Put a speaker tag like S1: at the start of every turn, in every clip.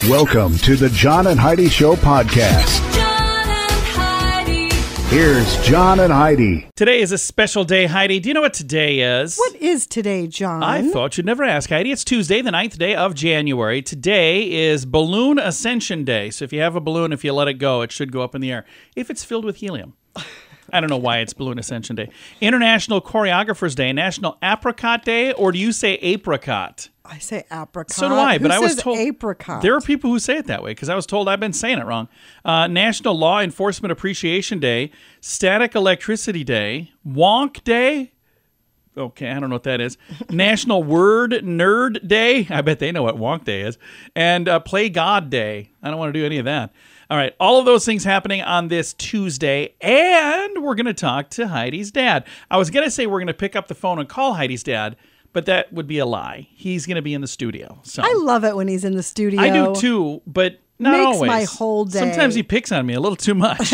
S1: Welcome to the John and Heidi Show podcast.
S2: John and Heidi.
S1: Here's John and Heidi.
S3: Today is a special day, Heidi. Do you know what today is?
S4: What is today, John?
S3: I thought you'd never ask, Heidi. It's Tuesday, the 9th day of January. Today is Balloon Ascension Day. So if you have a balloon, if you let it go, it should go up in the air. If it's filled with helium. I don't know why it's Balloon Ascension Day. International Choreographers Day, National Apricot Day, or do you say apricot?
S4: I say apricot.
S3: So do I, but
S4: Who
S3: I was
S4: says
S3: told
S4: apricot.
S3: there are people who say it that way because I was told I've been saying it wrong. National Law Enforcement Appreciation Day, Static Electricity Day, Wonk Day. Okay, I don't know what that is. National Word Nerd Day. I bet they know what Wonk Day is. And Play God Day. I don't want to do any of that. All right, all of those things happening on this Tuesday, and we're going to talk to Heidi's dad. I was going to say we're going to pick up the phone and call Heidi's dad, but that would be a lie. He's going to be in the studio. So
S4: I love it when he's in the studio.
S3: I do too, but not
S4: Makes
S3: always.
S4: my whole day.
S3: Sometimes he picks on me a little too much.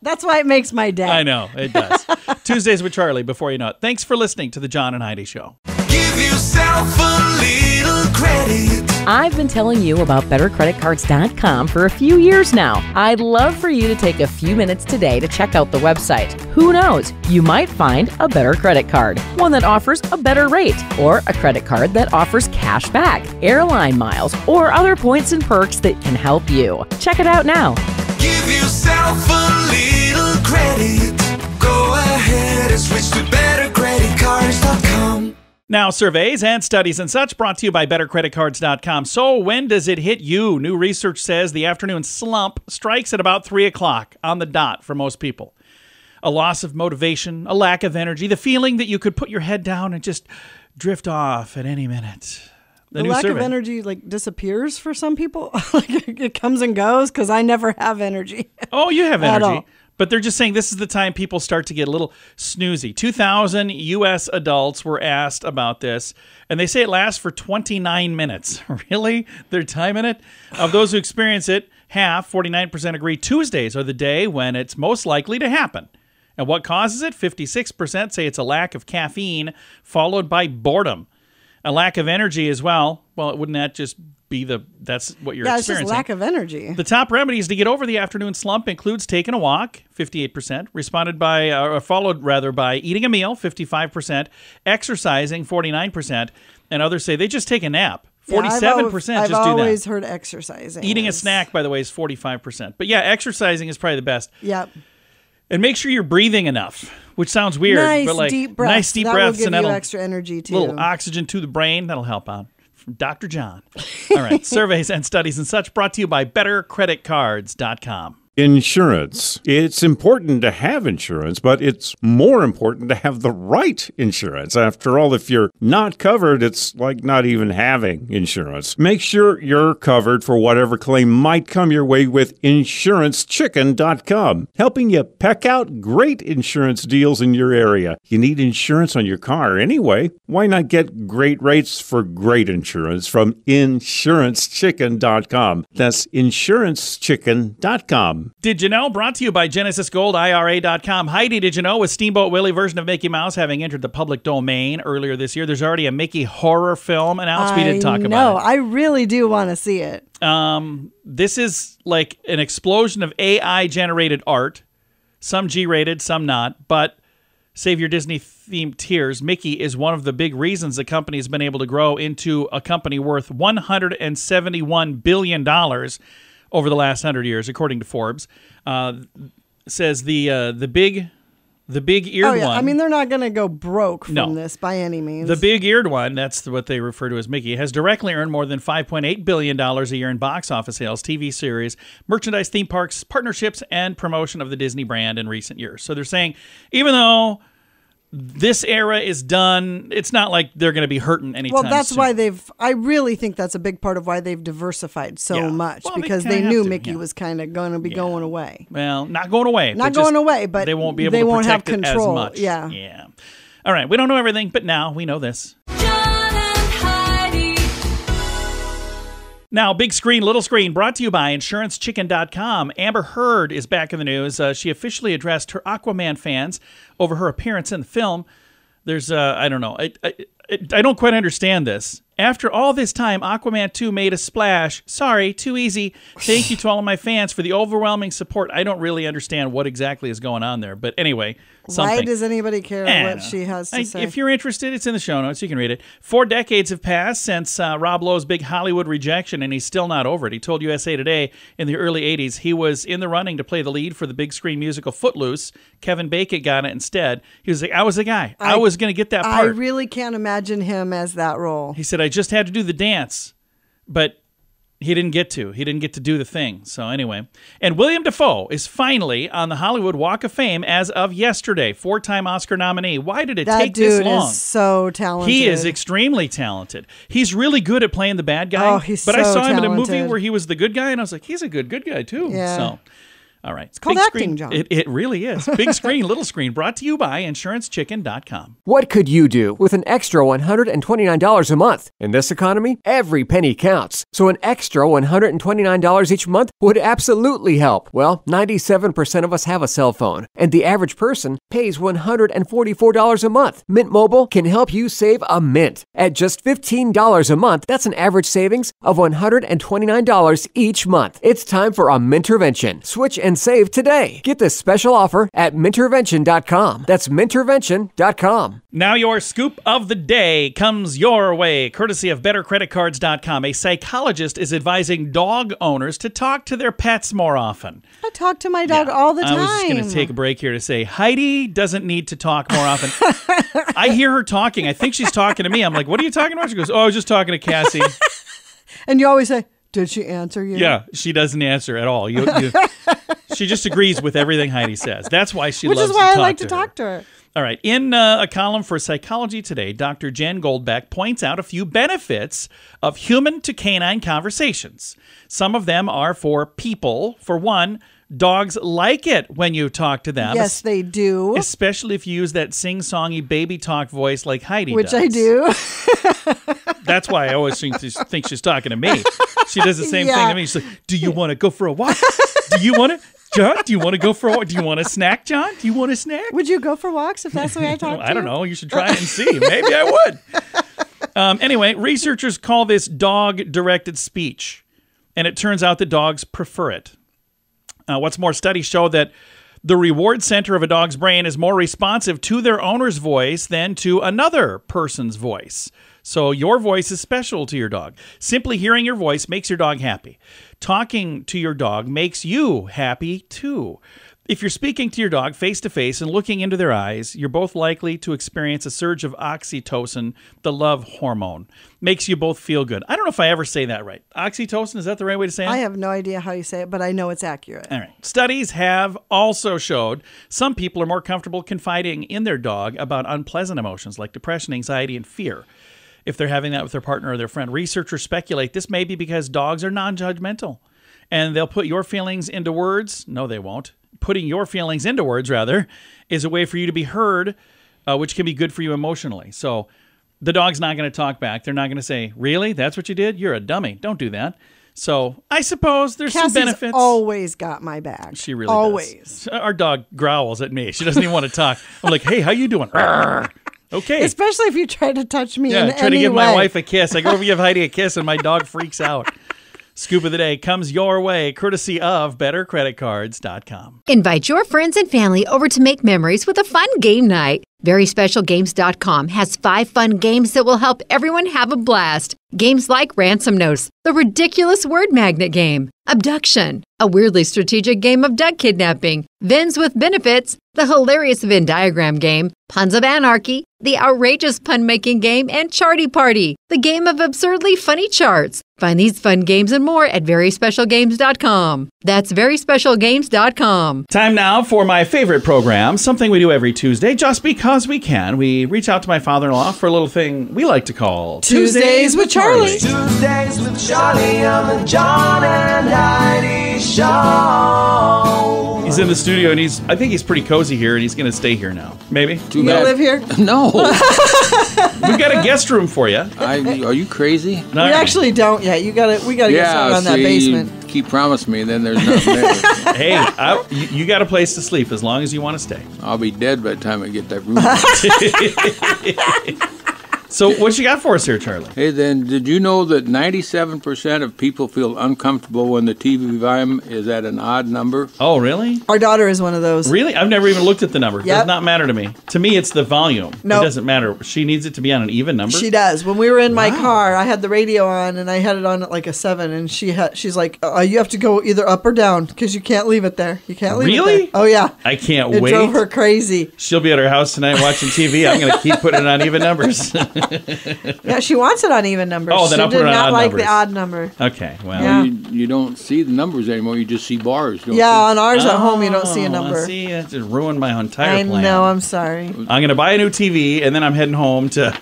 S4: That's why it makes my day.
S3: I know, it does. Tuesdays with Charlie, before you know it. Thanks for listening to the John and Heidi Show.
S5: Give yourself a little credit.
S6: I've been telling you about BetterCreditCards.com for a few years now. I'd love for you to take a few minutes today to check out the website. Who knows? You might find a better credit card, one that offers a better rate, or a credit card that offers cash back, airline miles, or other points and perks that can help you. Check it out now.
S5: Give yourself a little credit. Go ahead and switch to BetterCreditCards.com.
S3: Now, surveys and studies and such brought to you by BetterCreditCards.com. So when does it hit you? New research says the afternoon slump strikes at about 3 o'clock on the dot for most people. A loss of motivation, a lack of energy, the feeling that you could put your head down and just drift off at any minute.
S4: The lack of energy disappears for some people. It comes and goes because I never have energy.
S3: Oh, you have
S4: At
S3: energy.
S4: all.
S3: But they're just saying this is the time people start to get a little snoozy. 2,000 U.S. adults were asked about this, and they say it lasts for 29 minutes. Really? They're timing it? Of those who experience it, half, 49%, agree Tuesdays are the day when it's most likely to happen. And what causes it? 56% say it's a lack of caffeine, followed by boredom. A lack of energy as well. Well, wouldn't that just be that's what you're
S4: It's
S3: experiencing?
S4: just lack of energy.
S3: The top remedies to get over the afternoon slump includes taking a walk, 58%, followed by eating a meal, 55%, exercising, 49%, and others say they just take a nap. 47% just do that.
S4: I've always heard exercising.
S3: Eating a snack, by the way, is 45%. But yeah, exercising is probably the best.
S4: Yep.
S3: And make sure you're breathing enough, which sounds weird,
S4: Nice
S3: but like
S4: deep breaths.
S3: nice deep
S4: that
S3: breaths,
S4: will give
S3: and
S4: you
S3: that'll
S4: extra energy too.
S3: little oxygen to the brain. That'll help out. From Dr. John. All right. Surveys and studies and such brought to you by BetterCreditCards.com.
S7: Insurance. It's important to have insurance, but it's more important to have the right insurance. After all, if you're not covered, it's like not even having insurance. Make sure you're covered for whatever claim might come your way with InsuranceChicken.com, helping you peck out great insurance deals in your area. You need insurance on your car anyway. Why not get great rates for great insurance from InsuranceChicken.com? That's InsuranceChicken.com.
S3: Did you know? Brought to you by GenesisGoldIRA.com. Heidi, did you know? With Steamboat Willie version of Mickey Mouse having entered the public domain earlier this year, there's already a Mickey horror film announced. We didn't talk about it.
S4: I really do want to see it.
S3: This is like an explosion of AI-generated art. Some G-rated, some not. But save your Disney-themed tears. Mickey is one of the big reasons the company has been able to grow into a company worth $171 billion over the last 100 years, according to Forbes. Says the big-eared one.
S4: I mean, they're not going to go broke from this by any means.
S3: The big-eared one, that's what they refer to as Mickey, has directly earned more than $5.8 billion a year in box office sales, TV series, merchandise, theme parks, partnerships, and promotion of the Disney brand in recent years. So they're saying, even though this era is done, it's not like they're going to be hurting anytime
S4: Well, that's
S3: soon.
S4: why I really think that's a big part of why they've diversified so much,
S3: Well,
S4: because
S3: kinda
S4: they
S3: have
S4: knew
S3: to,
S4: Mickey was kind of going to be going away.
S3: Well, not going away.
S4: Not
S3: but
S4: going away, but
S3: they won't be able
S4: they
S3: to
S4: won't have
S3: protect it
S4: control.
S3: as much.
S4: Yeah.
S3: Yeah. All right. We don't know everything, but now we know this.
S2: John and Heidi.
S3: Now, big screen, little screen, brought to you by InsuranceChicken.com. Amber Heard is back in the news. She officially addressed her Aquaman fans over her appearance in the film. There's, I don't know. I don't quite understand this. After all this time, Aquaman 2 made a splash. Sorry, too easy. Thank you to all of my fans for the overwhelming support. I don't really understand what exactly is going on there. But anyway, something.
S4: Why does anybody care what she has to say?
S3: If you're interested, it's in the show notes. You can read it. 4 decades have passed since Rob Lowe's big Hollywood rejection, and he's still not over it. He told USA Today in the early 80s he was in the running to play the lead for the big screen musical Footloose. Kevin Bacon got it instead. He was like, I was the guy. I was going to get that part.
S4: I really can't imagine him as that role.
S3: He said, I just had to do the dance, but he didn't get to. He didn't get to do the thing. So anyway. And William Dafoe is finally on the Hollywood Walk of Fame as of yesterday. 4-time Oscar nominee. Why did it take this long?
S4: That dude is so talented.
S3: He is extrememely talented. He's really good at playing the bad guy.
S4: Oh, he's
S3: But
S4: so
S3: I saw him in a movie
S4: talented.
S3: where he was the good guy, and I was like, he's a good guy too.
S4: Yeah.
S3: So, all right. It's
S4: called acting, John.
S3: It really is. Big screen, little screen. Brought to you by InsuranceChicken.com.
S8: What could you do with an extra $129 a month? In this economy, every penny counts. So an extra $129 each month would absolutely help. Well, 97% of us have a cell phone, and the average person pays $144 a month. Mint Mobile can help you save a mint. At just $15 a month, that's an average savings of $129 each month. It's time for a Mintervention. Switch and save today. Get this special offer at Mintervention.com. That's Mintervention.com.
S3: Now your scoop of the day comes your way, courtesy of BetterCreditCards.com. A psychologist is advising dog owners to talk to their pets more often.
S4: I talk to my dog all the time.
S3: I was just going to take a break here to say Heidi doesn't need to talk more often. I hear her talking. I think she's talking to me. I'm like, what are you talking about? She goes, oh, I was just talking to Cassie.
S4: And you always say, did she answer you?
S3: Yeah, she doesn't answer at all. She just agrees with everything Heidi says. That's why she
S4: Which
S3: loves
S4: is why
S3: to
S4: I
S3: talk
S4: like
S3: to
S4: to talk to her.
S3: All right. In a column for Psychology Today, Dr. Jen Goldbeck points out a few benefits of human to canine conversations. Some of them are for people. For one, dogs like it when you talk to them.
S4: Yes, they do.
S3: Especially if you use that sing-songy baby talk voice like Heidi
S4: Which
S3: does.
S4: I do.
S3: That's why I always think she's talking to me. She does the same thing to me. She's like, do you want to go for a walk? Do you want to? John, do you want to go for a walk? Do you want a snack, John? Do you want a snack?
S4: Would you go for walks if that's the way I talk to you?
S3: I don't know. You should try it and see. Maybe I would. Anyway, researchers call this dog-directed speech, and it turns out that dogs prefer it. What's more, studies show that the reward center of a dog's brain is more responsive to their owner's voice than to another person's voice. So your voice is special to your dog. Simply hearing your voice makes your dog happy. Talking to your dog makes you happy too. If you're speaking to your dog face to face and looking into their eyes, you're both likely to experience a surge of oxytocin, the love hormone. Makes you both feel good. I don't know if I ever say that right. Oxytocin, is that the right way to say it?
S4: I have no idea how you say it, but I know it's accurate.
S3: All right. Studies have also showed some people are more comfortable confiding in their dog about unpleasant emotions like depression, anxiety, and fear. If they're having that with their partner or their friend, researchers speculate this may be because dogs are non-judgmental and they'll put your feelings into words. No, they won't. Putting your feelings into words, rather, is a way for you to be heard, which can be good for you emotionally. So the dog's not going to talk back. They're not going to say, really? That's what you did? You're a dummy. Don't do that. So I suppose there's
S4: Cassie's
S3: some benefits.
S4: Always got my back.
S3: She really
S4: always.
S3: does. Our dog growls at me. She doesn't even want to talk. I'm like, hey, how you doing? Okay.
S4: Especially if you try to touch me in any way.
S3: Try to give my wife a kiss. I go over to give Heidi a kiss and my dog freaks out. Scoop of the day comes your way, courtesy of BetterCreditCards.com.
S9: Invite your friends and family over to make memories with a fun game night. VerySpecialGames.com has 5 fun games that will help everyone have a blast. Games like Ransom Notes, the ridiculous word magnet game, Abduction, a weirdly strategic game of duck kidnapping, Vens with Benefits, the hilarious Venn diagram game, Puns of Anarchy, the outrageous pun-making game, and Charty Party, the game of absurdly funny charts. Find these fun games and more at VerySpecialGames.com. That's VerySpecialGames.com.
S3: Time now for my favorite program, something we do every Tuesday just because we can. We reach out to my father-in-law for a little thing we like to call
S4: Tuesdays with Charlie.
S5: Tuesdays with Charlie on the John and Heidi Show.
S3: He's in the studio, and I think he's pretty cozy here, and he's going to stay here now. Maybe?
S4: You gonna live here?
S10: No.
S3: We've got a guest room for you.
S10: Are you crazy?
S3: No,
S4: We actually don't yet. We gotta get started on that basement.
S10: You keep promising me, then there's nothing there.
S3: Hey, you got a place to sleep as long as you want to stay.
S10: I'll be dead by the time I get that room.
S3: So what you got for us here, Charlie?
S10: Hey, then, did you know that 97% of people feel uncomfortable when the TV volume is at an odd number?
S3: Oh, really?
S4: Our daughter is one of those.
S3: Really? I've never even looked at the number. It
S4: Yep.
S3: does not matter to me. To me, it's the volume.
S4: Nope.
S3: It doesn't matter. She needs it to be on an even number?
S4: She does. When we were in my car, I had the radio on, and I had it on at like a 7, and she's like, you have to go either up or down, because you can't leave it there. You can't leave it
S3: Really?
S4: there. Oh, yeah.
S3: I can't
S4: It
S3: wait.
S4: drove her crazy.
S3: She'll be at her house tonight watching TV. I'm going to keep putting it on even numbers.
S4: Yeah, she wants it on even numbers.
S3: Oh, then
S4: she
S3: I'll put
S4: did
S3: it on
S4: not
S3: odd
S4: like
S3: numbers.
S4: the odd number.
S3: Okay, well.
S4: Yeah.
S10: You don't see the numbers anymore. You just see bars. Don't
S4: Yeah,
S10: you?
S4: on ours at home, you don't see a
S3: Oh,
S4: number.
S3: See, that just ruined my entire
S4: I
S3: plan.
S4: know, I'm sorry.
S3: I'm going to buy a new TV, and then I'm heading home to...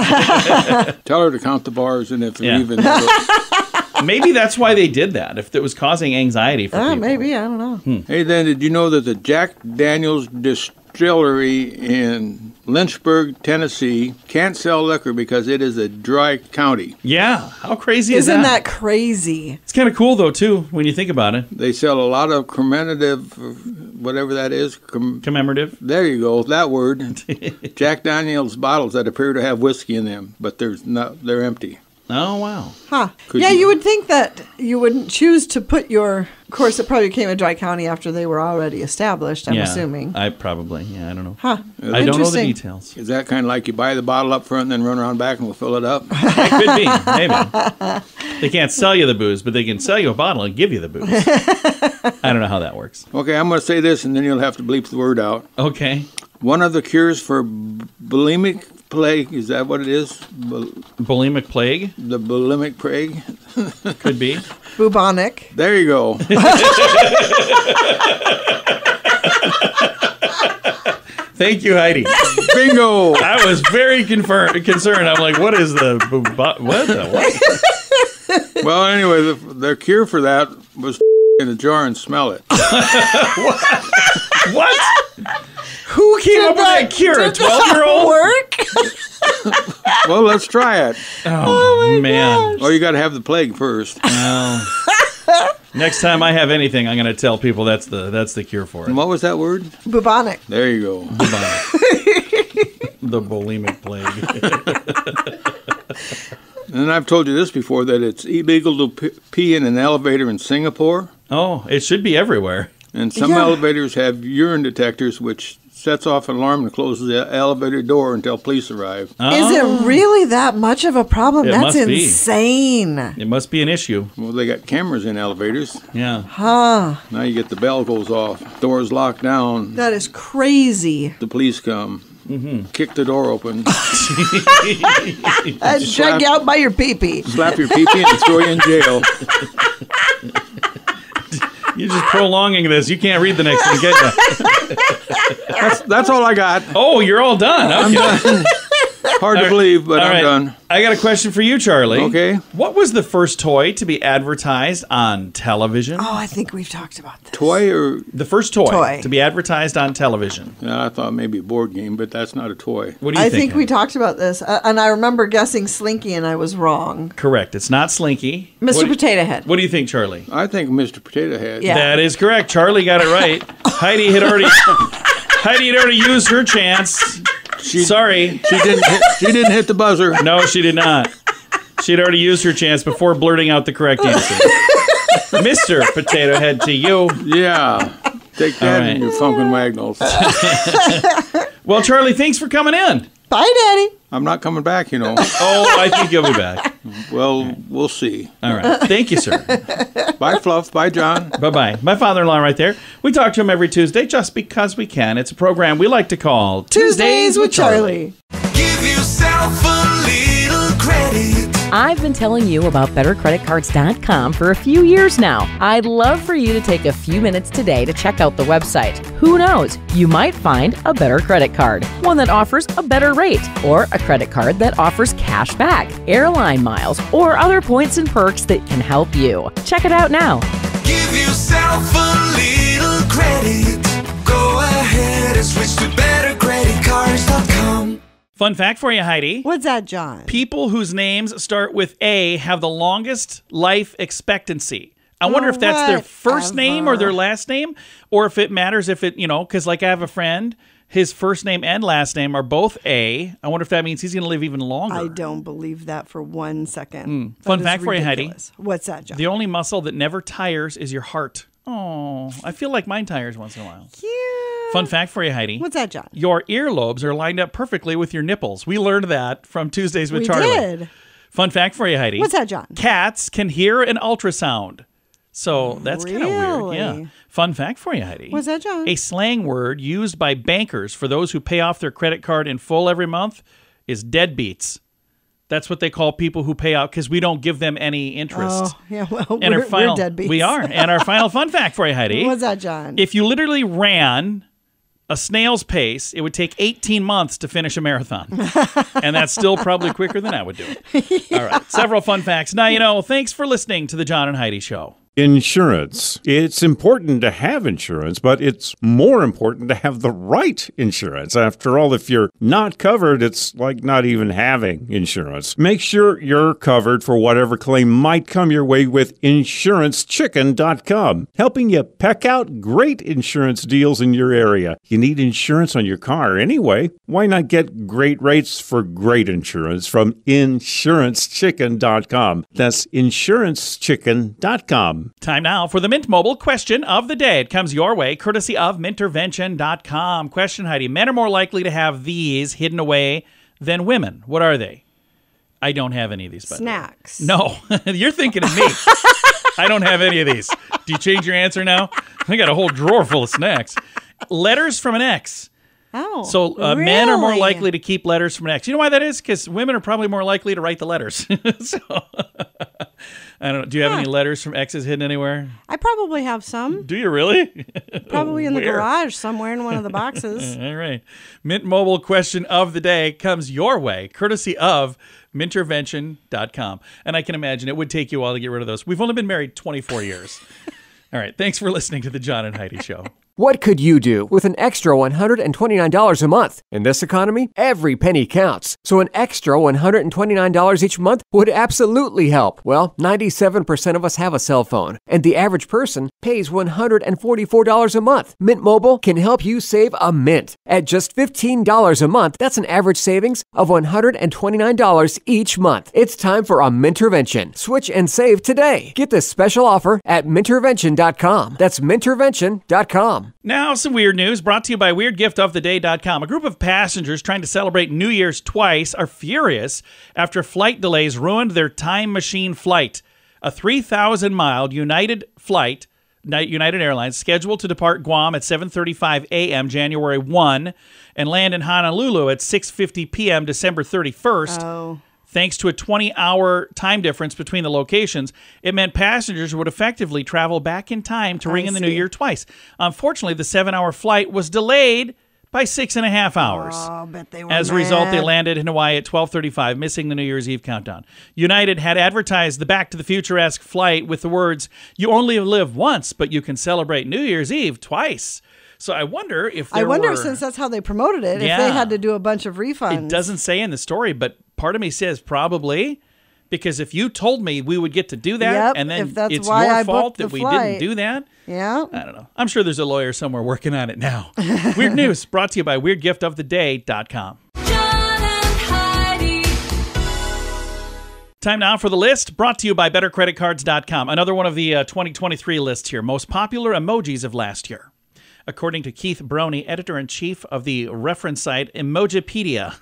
S10: Tell her to count the bars, and if they're
S3: Yeah.
S10: even...
S3: Maybe that's why they did that, if it was causing anxiety for people.
S4: Maybe, I don't know.
S10: Hey, then, did you know that the Jack Daniels Distillery in Lynchburg, Tennessee, can't sell liquor because it is a dry county?
S3: Yeah, how crazy is
S4: Isn't that crazy?
S3: It's kind of cool, though, too, when you think about it.
S10: They sell a lot of commemorative, whatever that is.
S3: Commemorative?
S10: There you go, that word. Jack Daniels bottles that appear to have whiskey in them, but they're empty.
S3: Oh, wow.
S4: Huh.
S10: Could
S4: Yeah,
S10: you-
S4: you would think that you wouldn't choose to put your... Of course, it probably became a dry county after they were already established, I'm assuming.
S3: I probably, I don't know.
S4: Huh.
S3: I don't know the
S4: Interesting.
S3: details.
S10: Is that kind of like you buy the bottle up front and then run around back and we'll fill it up?
S3: It could be, maybe. They can't sell you the booze, but they can sell you a bottle and give you the booze. I don't know how that works.
S10: Okay, I'm going to say this and then you'll have to bleep the word out.
S3: Okay.
S10: One of the cures for bulimic plague, is that what it is?
S3: Bulimic plague?
S10: The bulimic plague?
S3: Could be.
S4: Bubonic.
S10: There you go.
S3: Thank you, Heidi.
S10: Bingo!
S3: I was very concerned. I'm like, what is the... What?
S10: Well, anyway, the cure for that was in a jar and smell it.
S3: What? Who came up with that cure? A 12-year-old?
S4: Work?
S10: Well, let's try it.
S3: Oh, man.
S10: Or you got to have the plague first.
S3: Well, next time I have anything, I'm going to tell people that's the cure for it.
S10: And what was that word?
S4: Bubonic.
S10: There you go.
S3: The bulimic plague.
S10: And I've told you this before, that it's illegal to pee in an elevator in Singapore.
S3: Oh, it should be everywhere.
S10: And some elevators have urine detectors, which sets off an alarm and closes the elevator door until police arrive.
S4: Is it really that much of a problem?
S3: It
S4: That's
S3: must be.
S4: insane.
S3: It must be an issue.
S10: Well, they got cameras in elevators.
S3: Yeah.
S4: Huh.
S10: Now you get the bell goes off, doors locked down,
S4: That is crazy.
S10: the police come, kick the door open,
S4: I'd drag you out by your pee-pee.
S10: slap your pee-pee and throw you in jail.
S3: You're just prolonging this. You can't read the next one, can you?
S10: That's all I got.
S3: Oh, you're all done. Okay.
S10: I'm done. Hard to believe, but
S3: All
S10: I'm
S3: right.
S10: done.
S3: I got a question for you, Charlie.
S10: Okay.
S3: What was the first toy to be advertised on television?
S4: Oh, I think we've talked about this.
S10: Toy or...
S3: The first toy,
S4: Toy.
S3: to be advertised on television.
S10: I thought maybe a board game, but that's not a toy.
S3: What do you
S4: I
S3: think?
S4: think we talked about this, and I remember guessing Slinky, and I was wrong.
S3: Correct. It's not Slinky.
S4: Mr. Potato Head.
S3: What do you think, Charlie?
S10: I think Mr. Potato Head.
S4: Yeah.
S3: That is correct. Charlie got it right. Heidi had already used her chance. Sorry.
S10: She didn't hit the buzzer.
S3: No, she did not. She had already used her chance before blurting out the correct answer. Mr. Potato Head to you.
S10: Yeah. Take that
S3: All right.
S10: in your Funkin' Wagnalls.
S3: Well, Charlie, thanks for coming in.
S4: Bye, Daddy.
S10: I'm not coming back, you know.
S3: Oh, I think you'll be back.
S10: Well, we'll see.
S3: All right. Thank you, sir.
S10: Bye, Fluff. Bye, John.
S3: Bye-bye. My father-in-law right there. We talk to him every Tuesday just because we can. It's a program we like to call
S4: Tuesdays with Charlie.
S5: Give yourself a little credit.
S6: I've been telling you about BetterCreditCards.com for a few years now. I'd love for you to take a few minutes today to check out the website. Who knows? You might find a better credit card, one that offers a better rate, or a credit card that offers cash back, airline miles, or other points and perks that can help you. Check it out now.
S5: Give yourself a little credit. Go ahead and switch to bettercreditcards.com.
S3: Fun fact for you, Heidi.
S4: What's that, John?
S3: People whose names start with A have the longest life expectancy. I wonder if that's their first name or their last name, or if it matters if it, because like I have a friend His first name and last name are both A. I wonder if that means he's going to live even longer.
S11: I don't believe that for 1 second.
S3: Fun fact for you, Heidi.
S11: What's that, John?
S3: The only muscle that never tires is your heart. Oh, I feel like mine tires once in a while.
S11: Yeah.
S3: Fun fact for you, Heidi.
S11: What's that, John?
S3: Your earlobes are lined up perfectly with your nipples. We learned that from Tuesdays with Charlie.
S11: We did.
S3: Fun fact for you, Heidi.
S11: What's that, John?
S3: Cats can hear an ultrasound. So that's kind of weird. Yeah. Fun fact for you, Heidi.
S11: What's that, John?
S3: A slang word used by bankers for those who pay off their credit card in full every month is deadbeats. That's what they call people who pay out because we don't give them any interest.
S11: Oh, yeah, well,
S3: and
S11: we're
S3: deadbeats. We are. And our final fun fact for you, Heidi.
S11: What's that, John?
S3: If you literally ran a snail's pace, it would take 18 months to finish a marathon. And that's still probably quicker than I would do it. All right. Several fun facts. Now, thanks for listening to the John and Heidi Show.
S7: Insurance. It's important to have insurance, but it's more important to have the right insurance. After all, if you're not covered, it's like not even having insurance. Make sure you're covered for whatever claim might come your way with InsuranceChicken.com, helping you peck out great insurance deals in your area. You need insurance on your car anyway. Why not get great rates for great insurance from InsuranceChicken.com? That's InsuranceChicken.com.
S3: Time now for the Mint Mobile question of the day. It comes your way, courtesy of Mintervention.com. Question, Heidi. Men are more likely to have these hidden away than women. What are they? I don't have any of these.
S11: Snacks.
S3: No, you're thinking of me. I don't have any of these. Do you change your answer now? I got a whole drawer full of snacks. Letters from an ex.
S11: Oh,
S3: so
S11: really?
S3: Men are more likely to keep letters from an ex. You know why that is? Because women are probably more likely to write the letters. So, I don't know. Do you have any letters from exes hidden anywhere?
S11: I probably have some.
S3: Do you really?
S11: Probably in the garage somewhere in one of the boxes.
S3: All right. Mint Mobile question of the day comes your way, courtesy of Mintervention.com. And I can imagine it would take you a while to get rid of those. We've only been married 24 years. All right. Thanks for listening to the John and Heidi Show.
S8: What could you do with an extra $129 a month? In this economy, every penny counts. So an extra $129 each month would absolutely help. Well, 97% of us have a cell phone, and the average person pays $144 a month. Mint Mobile can help you save a mint. At just $15 a month, that's an average savings of $129 each month. It's time for a Mintervention. Switch and save today. Get this special offer at Mintervention.com. That's Mintervention.com.
S3: Now, some weird news brought to you by WeirdGiftOfTheDay.com. A group of passengers trying to celebrate New Year's twice are furious after flight delays ruined their time machine flight. A 3,000-mile United Airlines scheduled to depart Guam at 7:35 a.m. January 1 and land in Honolulu at 6:50 p.m. December 31st.
S11: Oh.
S3: Thanks to a 20-hour time difference between the locations, it meant passengers would effectively travel back in time to ring in the new year twice. Unfortunately, the 7-hour flight was delayed by 6.5 hours.
S11: Oh, bet they were
S3: As a result, they landed in Hawaii at 12:35, missing the New Year's Eve countdown. United had advertised the Back to the Future-esque flight with the words, "You only live once, but you can celebrate New Year's Eve twice." So I wonder if
S11: since that's how they promoted it, if they had to do a bunch of refunds.
S3: It doesn't say in the story, but part of me says probably, because if you told me we would get to do that, and then it's your fault that we didn't do that,
S11: yeah,
S3: I don't know. I'm sure there's a lawyer somewhere working on it now. Weird news brought to you by WeirdGiftOfTheDay.com.
S2: John and Heidi.
S3: Time now for the list brought to you by BetterCreditCards.com. Another one of the 2023 lists here. Most popular emojis of last year. According to Keith Brony, editor-in-chief of the reference site Emojipedia.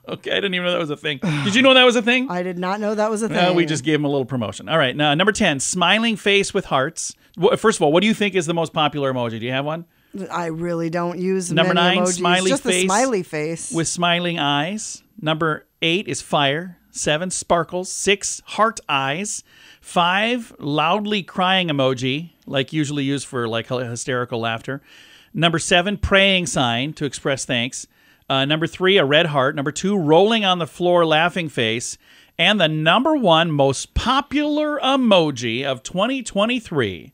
S3: Okay, I didn't even know that was a thing. Did you know that was a thing?
S11: I did not know that was a thing.
S3: We just gave him a little promotion. All right, now, number 10, smiling face with hearts. First of all, what do you think is the most popular emoji? Do you have one?
S11: I really don't use
S3: Number
S11: many
S3: 9,
S11: emojis.
S3: smiley
S11: just
S3: face.
S11: the smiley face.
S3: With smiling eyes. Number 8 is fire. 7, sparkles. 6, heart eyes. 5, loudly crying emoji, like usually used for like hysterical laughter. Number 7, praying sign to express thanks. Number 3, a red heart. Number 2, rolling on the floor laughing face. And the number 1 most popular emoji of 2023,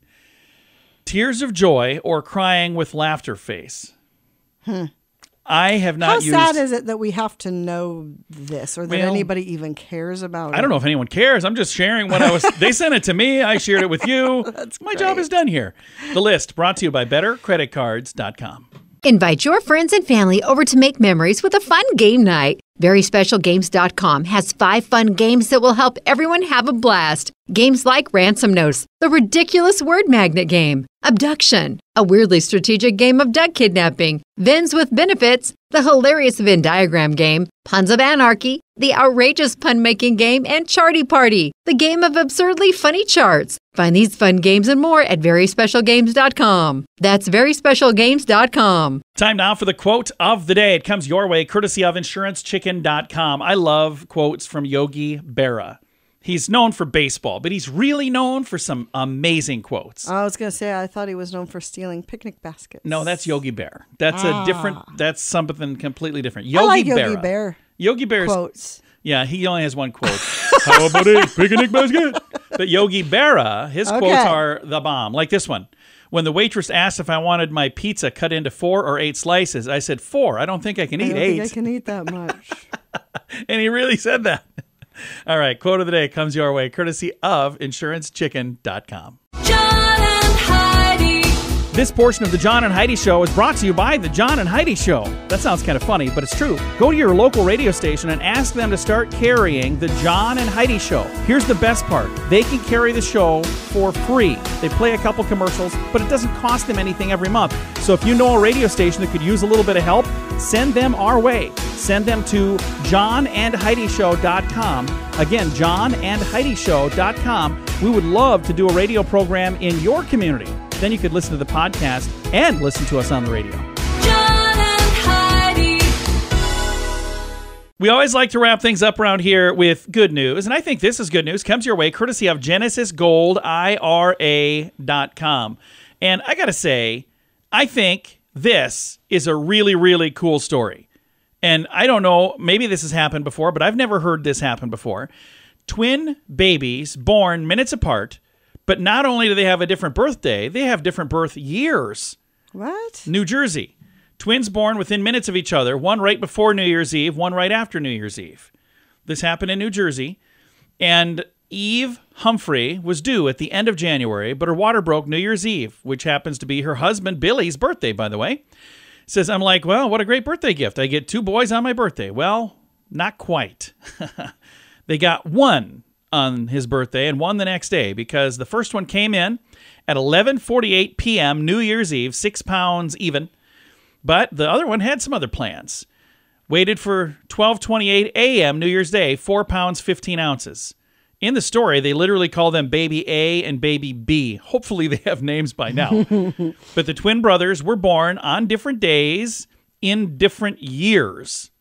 S3: tears of joy or crying with laughter face. I have not used...
S11: How sad is it that we have to know this, or that anybody even cares about it?
S3: I don't know if anyone cares. I'm just sharing what I was... They sent it to me. I shared it with you.
S11: That's
S3: My job is done here. The list brought to you by BetterCreditCards.com.
S9: Invite your friends and family over to make memories with a fun game night. VerySpecialGames.com has 5 fun games that will help everyone have a blast. Games like Ransom Notes, the ridiculous word magnet game, Abduction, a weirdly strategic game of duck kidnapping, Vins with Benefits, the hilarious Venn diagram game, Puns of Anarchy, the outrageous pun-making game, and Charty Party, the game of absurdly funny charts. Find these fun games and more at VerySpecialGames.com. That's VerySpecialGames.com.
S3: Time now for the quote of the day. It comes your way courtesy of InsuranceChicken.com. I love quotes from Yogi Berra. He's known for baseball, but he's really known for some amazing quotes.
S11: I was going to say, I thought he was known for stealing picnic baskets.
S3: No, that's Yogi Bear. That's a different, that's something completely different.
S11: I like Yogi Bear.
S3: Yogi Bear's
S11: quotes.
S3: Yeah, he only has one quote. How about a picnic basket? But Yogi Berra, his quotes are the bomb. Like this one. When the waitress asked if I wanted my pizza cut into 4 or 8 slices, I said 4. I don't think I can eat 8.
S11: I don't think I can eat that much.
S3: And he really said that. All right, quote of the day comes your way courtesy of InsuranceChicken.com.
S2: John and Heidi.
S3: This portion of the John and Heidi Show is brought to you by the John and Heidi Show. That sounds kind of funny, but it's true. Go to your local radio station and ask them to start carrying the John and Heidi Show. Here's the best part. They can carry the show for free. They play a couple commercials, but it doesn't cost them anything every month. So if you know a radio station that could use a little bit of help, send them our way. Send them to johnandheidishow.com. Again, johnandheidishow.com. We would love to do a radio program in your community. Then you could listen to the podcast and listen to us on the radio.
S2: John and Heidi.
S3: We always like to wrap things up around here with good news, and I think this is good news. Comes your way courtesy of GenesisGoldIRA.com. And I got to say, I think this is a really, really cool story. And I don't know, maybe this has happened before, but I've never heard this happen before. Twin babies born minutes apart, but not only do they have a different birthday, they have different birth years.
S11: What?
S3: New Jersey. Twins born within minutes of each other, one right before New Year's Eve, one right after New Year's Eve. This happened in New Jersey, and Eve Humphrey was due at the end of January, but her water broke New Year's Eve, which happens to be her husband Billy's birthday, by the way. Says, I'm like, well, what a great birthday gift. I get 2 boys on my birthday. Well, not quite. They got 1 on his birthday and 1 the next day, because the first one came in at 11:48 p.m. New Year's Eve, 6 pounds even. But the other one had some other plans. Waited for 12:28 a.m. New Year's Day, 4 pounds, 15 ounces. In the story, they literally call them Baby A and Baby B. Hopefully they have names by now. But the twin brothers were born on different days in different years.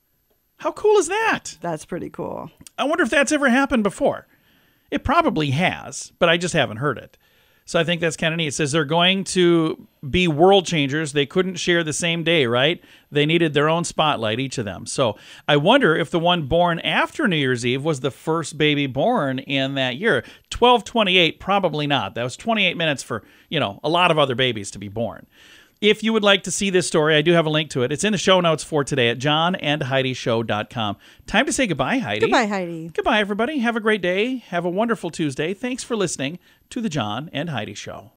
S3: How cool is that?
S11: That's pretty cool.
S3: I wonder if that's ever happened before. It probably has, but I just haven't heard it. So I think that's kind of neat. It says they're going to be world changers. They couldn't share the same day, right? They needed their own spotlight, each of them. So I wonder if the one born after New Year's Eve was the first baby born in that year. 12:28, probably not. That was 28 minutes for, a lot of other babies to be born. If you would like to see this story, I do have a link to it. It's in the show notes for today at johnandheidishow.com. Time to say goodbye, Heidi.
S11: Goodbye, Heidi.
S3: Goodbye, everybody. Have a great day. Have a wonderful Tuesday. Thanks for listening to the John and Heidi Show.